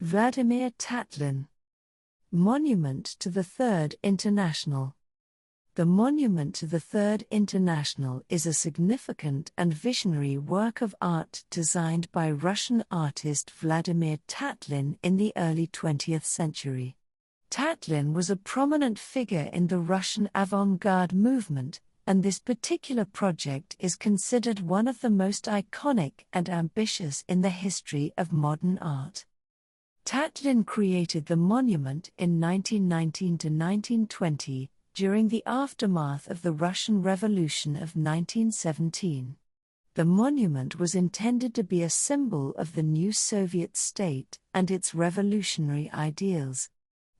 Vladimir Tatlin. Monument to the Third International. The Monument to the Third International is a significant and visionary work of art designed by Russian artist Vladimir Tatlin in the early 20th century. Tatlin was a prominent figure in the Russian avant-garde movement, and this particular project is considered one of the most iconic and ambitious in the history of modern art. Tatlin created the monument in 1919 to 1920, during the aftermath of the Russian Revolution of 1917. The monument was intended to be a symbol of the new Soviet state and its revolutionary ideals.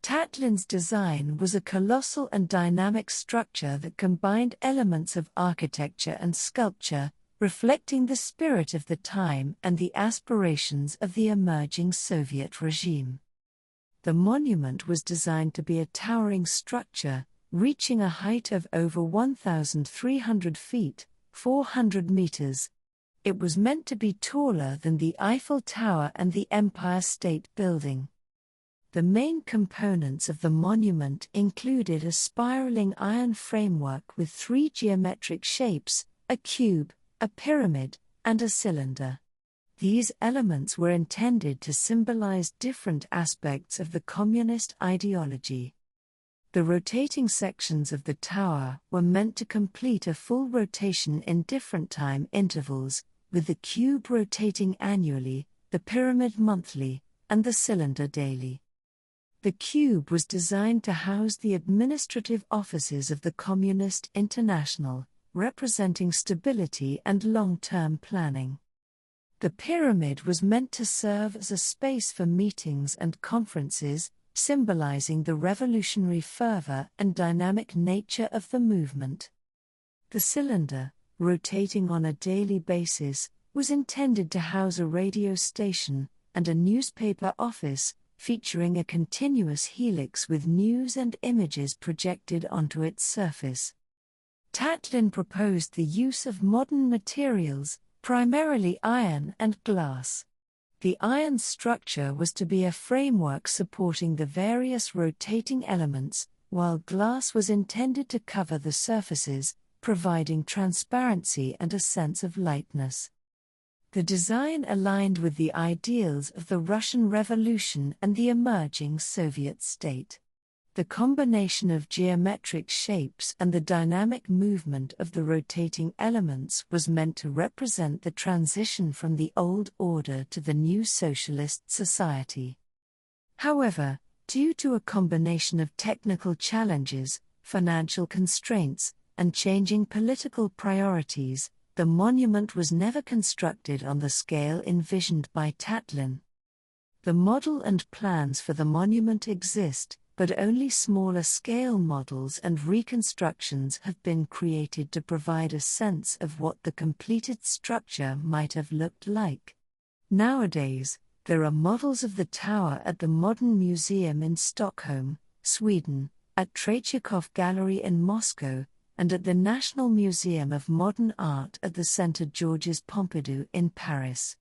Tatlin's design was a colossal and dynamic structure that combined elements of architecture and sculpture, reflecting the spirit of the time and the aspirations of the emerging Soviet regime. The monument was designed to be a towering structure, reaching a height of over 1,300 feet, 400 meters. It was meant to be taller than the Eiffel Tower and the Empire State Building. The main components of the monument included a spiraling iron framework with three geometric shapes: a cube, a pyramid, and a cylinder. These elements were intended to symbolize different aspects of the communist ideology. The rotating sections of the tower were meant to complete a full rotation in different time intervals, with the cube rotating annually, the pyramid monthly, and the cylinder daily. The cube was designed to house the administrative offices of the Communist International, representing stability and long-term planning. The pyramid was meant to serve as a space for meetings and conferences, symbolizing the revolutionary fervor and dynamic nature of the movement. The cylinder, rotating on a daily basis, was intended to house a radio station and a newspaper office, featuring a continuous helix with news and images projected onto its surface. Tatlin proposed the use of modern materials, primarily iron and glass. The iron structure was to be a framework supporting the various rotating elements, while glass was intended to cover the surfaces, providing transparency and a sense of lightness. The design aligned with the ideals of the Russian Revolution and the emerging Soviet state. The combination of geometric shapes and the dynamic movement of the rotating elements was meant to represent the transition from the old order to the new socialist society. However, due to a combination of technical challenges, financial constraints, and changing political priorities, the monument was never constructed on the scale envisioned by Tatlin. The model and plans for the monument exist, but only smaller scale models and reconstructions have been created to provide a sense of what the completed structure might have looked like. Nowadays, there are models of the tower at the Modern Museum in Stockholm, Sweden, at Tretyakov Gallery in Moscow, and at the National Museum of Modern Art at the Centre Georges Pompidou in Paris.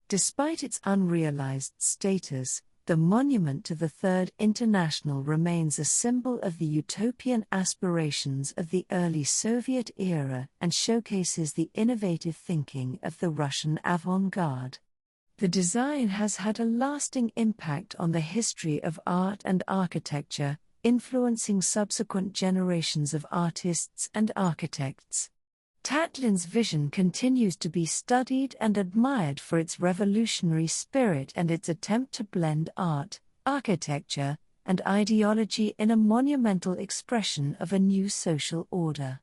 Despite its unrealized status, the Monument to the Third International remains a symbol of the utopian aspirations of the early Soviet era and showcases the innovative thinking of the Russian avant-garde. The design has had a lasting impact on the history of art and architecture, influencing subsequent generations of artists and architects. Tatlin's vision continues to be studied and admired for its revolutionary spirit and its attempt to blend art, architecture, and ideology in a monumental expression of a new social order.